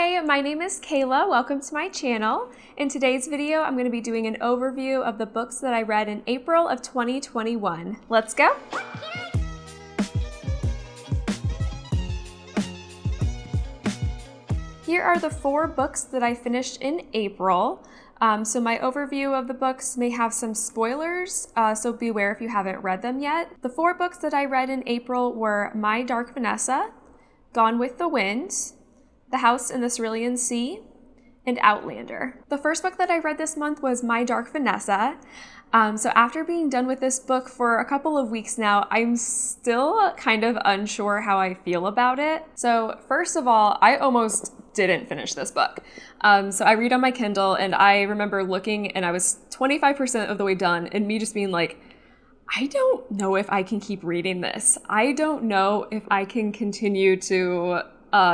Hey, my name is Kayla. Welcome to my channel. In today's video, I'm going to be doing an overview of the books that I read in April of 2021. Let's go. Here are the 4 books that I finished in April. So my overview of the books may have some spoilers, so beware if you haven't read them yet. The 4 books that I read in April were My Dark Vanessa, Gone with the Wind, The House in the Cerulean Sea, and Outlander. The first book that I read this month was My Dark Vanessa. So after being done with this book for a couple of weeks now, I'm still kind of unsure how I feel about it. So first of all, I almost didn't finish this book. So I read on my Kindle, and I remember looking and I was 25% of the way done, and me just being like, I don't know if I can keep reading this. I don't know if I can continue to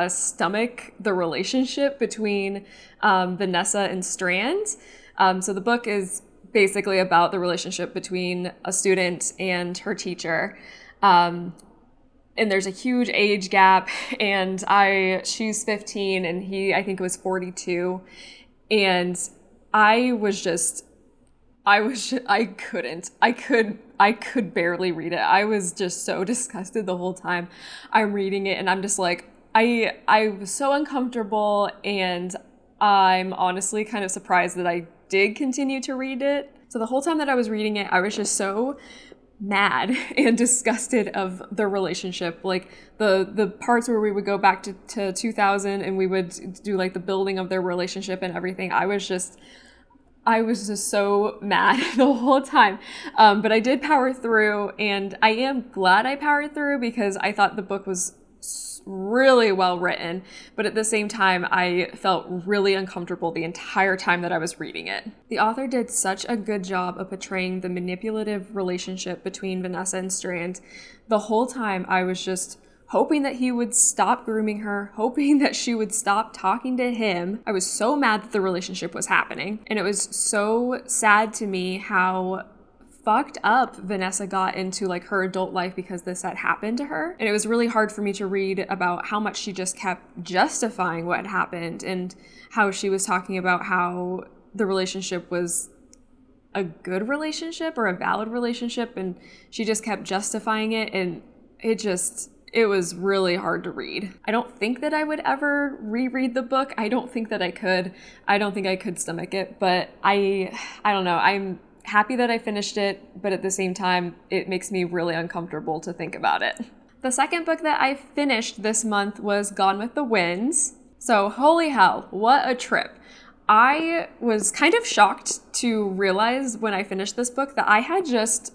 stomach the relationship between Vanessa and Strand. So the book is basically about the relationship between a student and her teacher. And there's a huge age gap, and she's 15 and I think was 42. And I could barely read it. I was just so disgusted the whole time I'm reading it, and I'm just like, I was so uncomfortable, and I'm honestly kind of surprised that I did continue to read it. So the whole time that I was reading it, I was just so mad and disgusted of the relationship. Like the parts where we would go back to 2000 and we would do like the building of their relationship and everything. I was just so mad the whole time. But I did power through, and I am glad I powered through because I thought the book was really well written, but at the same time, I felt really uncomfortable the entire time that I was reading it. The author did such a good job of portraying the manipulative relationship between Vanessa and Strand. The whole time, I was just hoping that he would stop grooming her, hoping that she would stop talking to him. I was so mad that the relationship was happening, and it was so sad to me how fucked up Vanessa got into like her adult life because this had happened to her. And it was really hard for me to read about how much she just kept justifying what had happened, and how she was talking about how the relationship was a good relationship or a valid relationship, and she just kept justifying it, and it was really hard to read. I don't think that I would ever reread the book. I don't think that I could. I don't think I could stomach it, but I don't know. I'm happy that I finished it, but at the same time, it makes me really uncomfortable to think about it. The second book that I finished this month was Gone with the Wind. So holy hell, what a trip. I was kind of shocked to realize when I finished this book that I had just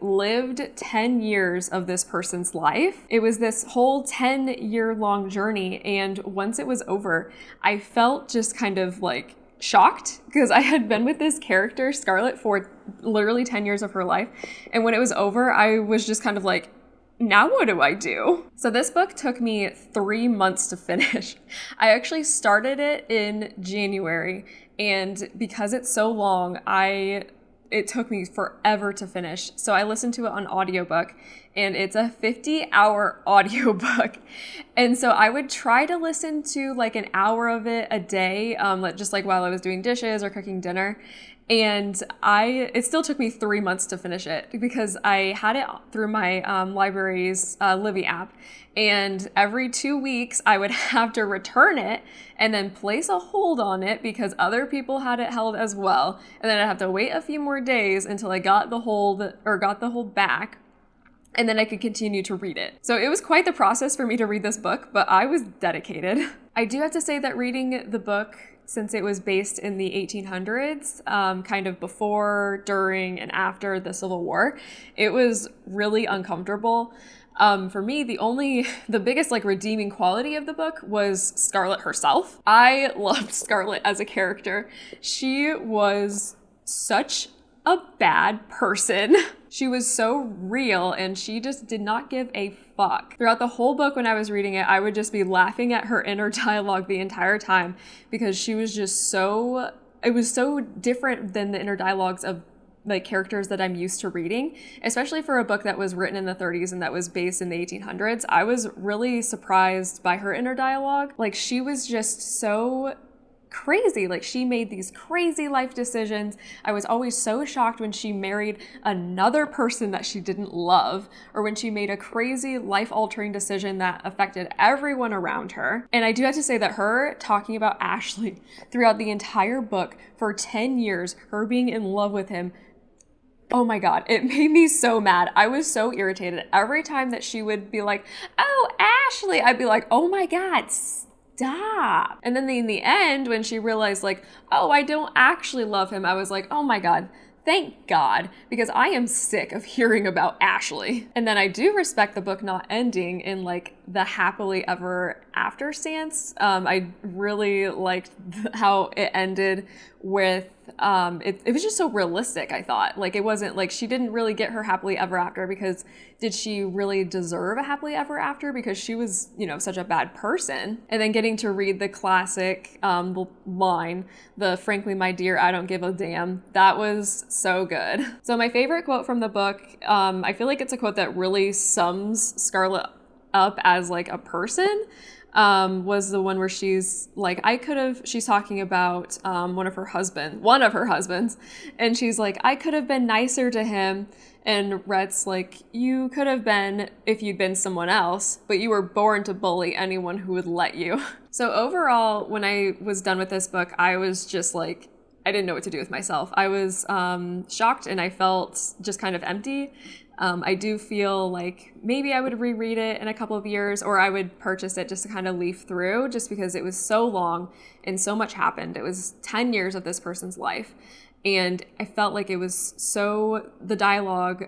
lived 10 years of this person's life. It was this whole 10-year-long journey, and once it was over, I felt just kind of shocked because I had been with this character, Scarlett, for literally 10 years of her life. And when it was over, I was just kind of like, now what do I do? So this book took me 3 months to finish. I actually started it in January, and because it's so long, it took me forever to finish. So I listened to it on audiobook, and it's a 50-hour audiobook. And so I would try to listen to an hour of it a day, just while I was doing dishes or cooking dinner. And it still took me 3 months to finish it because I had it through my library's Libby app. And every 2 weeks, I would have to return it and then place a hold on it because other people had it held as well. And then I'd have to wait a few more days until I got the hold back. And then I could continue to read it. So it was quite the process for me to read this book, but I was dedicated. I do have to say that reading the book, since it was based in the 1800s, kind of before, during, and after the Civil War, it was really uncomfortable. For me, the biggest redeeming quality of the book was Scarlett herself. I loved Scarlett as a character. She was such a bad person. She was so real, and she just did not give a fuck. Throughout the whole book when I was reading it, I would just be laughing at her inner dialogue the entire time because she was just it was so different than the inner dialogues of like characters that I'm used to reading, especially for a book that was written in the 30s and that was based in the 1800s. I was really surprised by her inner dialogue. Like, she was just so crazy. Like, she made these crazy life decisions. I was always so shocked when she married another person that she didn't love, or when she made a crazy life-altering decision that affected everyone around her. And I do have to say that her talking about Ashley throughout the entire book for 10 years, her being in love with him, oh my God, it made me so mad. I was so irritated. Every time that she would be like, oh, Ashley, I'd be like, oh my God, stop. And then in the end, when she realized like, oh, I don't actually love him, I was like, oh my God, thank God, because I am sick of hearing about Ashley. And then I do respect the book not ending in like the happily ever after stance. I really liked how it ended with, it was just so realistic, I thought. Like, it wasn't like she didn't really get her happily ever after because did she really deserve a happily ever after? Because she was, you know, such a bad person. And then getting to read the classic line, the frankly, my dear, I don't give a damn. That was so good. So my favorite quote from the book, I feel like it's a quote that really sums Scarlet up as like a person. Was the one where she's like, she's talking about one of her husbands, and she's like, I could have been nicer to him. And Rhett's like, you could have been if you'd been someone else, but you were born to bully anyone who would let you. So overall, when I was done with this book, I was just like, I didn't know what to do with myself. I was shocked, and I felt just kind of empty. I do feel like maybe I would reread it in a couple of years, or I would purchase it just to kind of leaf through, just because it was so long and so much happened. It was 10 years of this person's life. And I felt like it was so, the dialogue,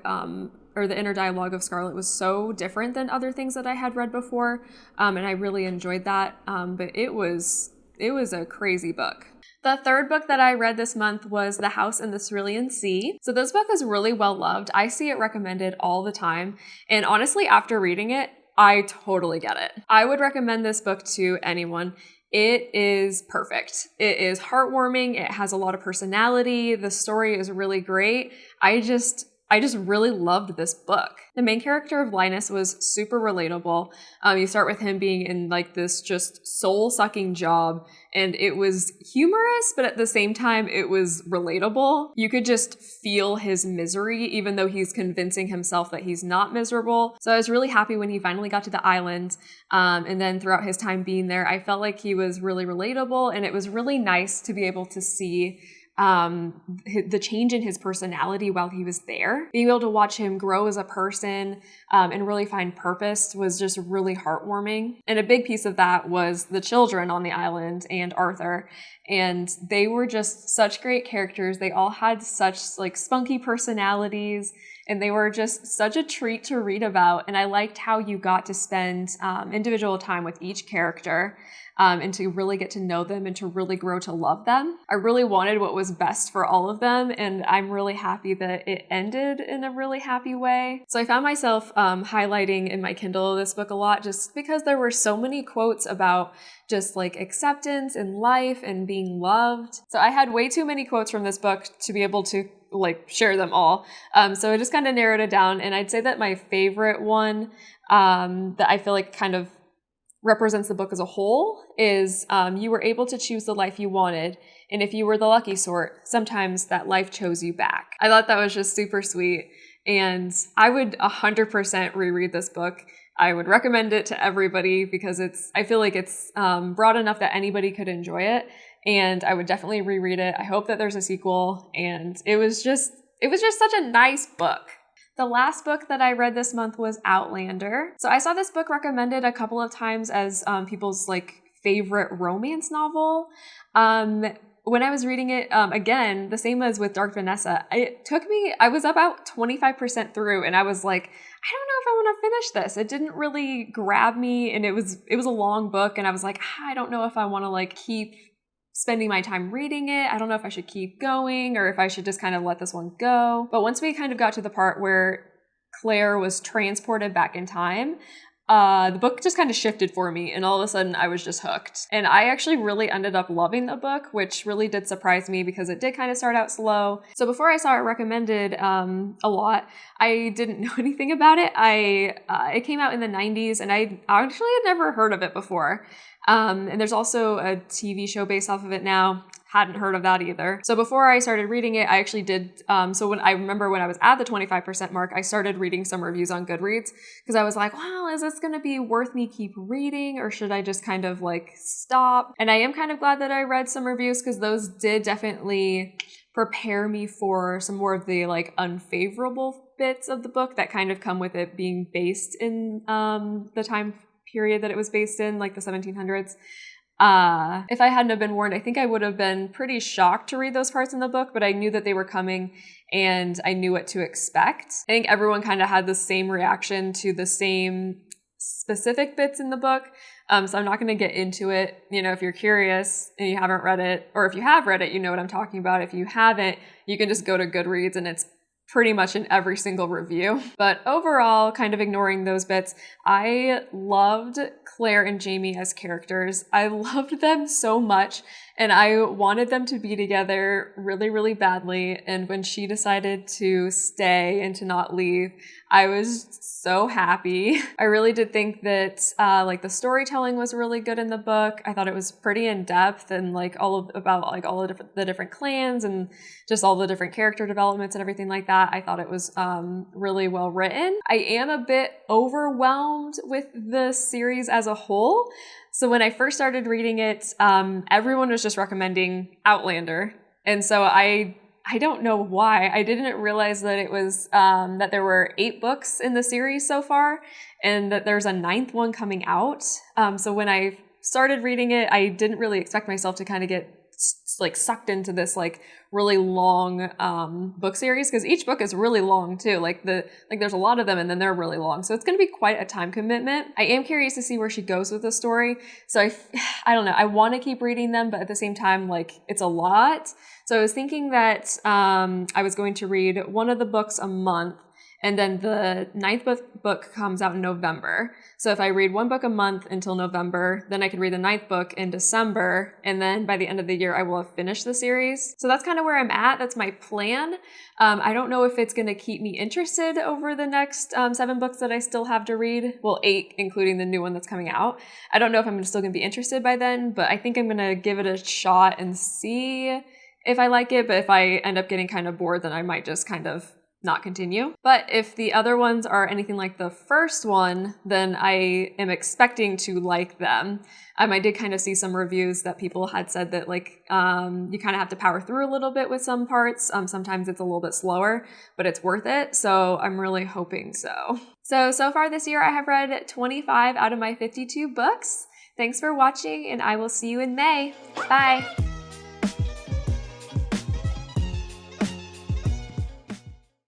or the inner dialogue of Scarlet was so different than other things that I had read before. And I really enjoyed that. But it was a crazy book. The third book that I read this month was The House in the Cerulean Sea. So this book is really well loved. I see it recommended all the time. And honestly, after reading it, I totally get it. I would recommend this book to anyone. It is perfect. It is heartwarming. It has a lot of personality. The story is really great. I just really loved this book. The main character of Linus was super relatable. You start with him being in like this just soul-sucking job, and it was humorous, but at the same time, it was relatable. You could just feel his misery, even though he's convincing himself that he's not miserable. So I was really happy when he finally got to the island. And then throughout his time being there, I felt like he was really relatable, and it was really nice to be able to see the change in his personality while he was there. Being able to watch him grow as a person and really find purpose was just really heartwarming. And a big piece of that was the children on the island and Arthur. And they were just such great characters. They all had such like spunky personalities, and they were just such a treat to read about. And I liked how you got to spend individual time with each character. And to really get to know them and to really grow to love them. I really wanted what was best for all of them, and I'm really happy that it ended in a really happy way. So I found myself highlighting in my Kindle this book a lot, just because there were so many quotes about just like acceptance in life and being loved. So I had way too many quotes from this book to be able to like share them all. So I just kind of narrowed it down, and I'd say that my favorite one that I feel like kind of represents the book as a whole is you were able to choose the life you wanted, and if you were the lucky sort, sometimes that life chose you back. I thought that was just super sweet, and I would 100% reread this book. I would recommend it to everybody because I feel like it's broad enough that anybody could enjoy it, and I would definitely reread it. I hope that there's a sequel, and it was just such a nice book. The last book that I read this month was Outlander. So I saw this book recommended a couple of times as people's like favorite romance novel. When I was reading it, again, the same as with Dark Vanessa, I was about 25% through, and I was like, I don't know if I want to finish this. It didn't really grab me, and it was a long book, and I was like, I don't know if I want to like keep spending my time reading it. I don't know if I should keep going or if I should just kind of let this one go. But once we kind of got to the part where Claire was transported back in time, the book just kind of shifted for me, and all of a sudden I was just hooked. And I actually really ended up loving the book, which really did surprise me because it did kind of start out slow. So before I saw it recommended a lot, I didn't know anything about it. It came out in the 90s, and I actually had never heard of it before. And there's also a TV show based off of it now. Hadn't heard of that either. So before I started reading it, I actually did, so when I remember when I was at the 25% mark, I started reading some reviews on Goodreads because I was like, wow, is this gonna be worth me keep reading, or should I just kind of like stop? And I am kind of glad that I read some reviews because those did definitely prepare me for some more of the like unfavorable bits of the book that kind of come with it being based in the time period that it was based in, like the 1700s. If I hadn't have been warned, I think I would have been pretty shocked to read those parts in the book, but I knew that they were coming and I knew what to expect. I think everyone kind of had the same reaction to the same specific bits in the book. So I'm not going to get into it. You know, if you're curious and you haven't read it, or if you have read it, you know what I'm talking about. If you haven't, you can just go to Goodreads and it's pretty much in every single review. But overall, kind of ignoring those bits, I loved Claire and Jamie as characters. I loved them so much, and I wanted them to be together really, really badly. And when she decided to stay and to not leave, I was so happy. I really did think that like the storytelling was really good in the book. I thought it was pretty in depth and like about the different clans and just all the different character developments and everything like that. I thought it was really well written. I am a bit overwhelmed with the series as a whole. So when I first started reading it, everyone was just recommending Outlander. And so I don't know why. I didn't realize that it was that there were 8 books in the series so far, and that there's a 9th one coming out. So when I started reading it, I didn't really expect myself to kind of get like sucked into this like really long book series, because each book is really long too. Like there's a lot of them and then they're really long. So it's going to be quite a time commitment. I am curious to see where she goes with the story. So I don't know. I want to keep reading them, but at the same time, like it's a lot. So I was thinking that I was going to read one of the books a month, and then the 9th book comes out in November. So if I read one book a month until November, then I could read the 9th book in December. And then by the end of the year, I will have finished the series. So that's kind of where I'm at. That's my plan. I don't know if it's going to keep me interested over the next 7 books that I still have to read. Well, 8, including the new one that's coming out. I don't know if I'm still going to be interested by then, but I think I'm going to give it a shot and see if I like it. But if I end up getting kind of bored, then I might just kind of not continue. But if the other ones are anything like the first one, then I am expecting to like them. I did kind of see some reviews that people had said that like you kind of have to power through a little bit with some parts. Sometimes it's a little bit slower, but it's worth it. So I'm really hoping so. So far this year, I have read 25 out of my 52 books. Thanks for watching, and I will see you in May. Bye.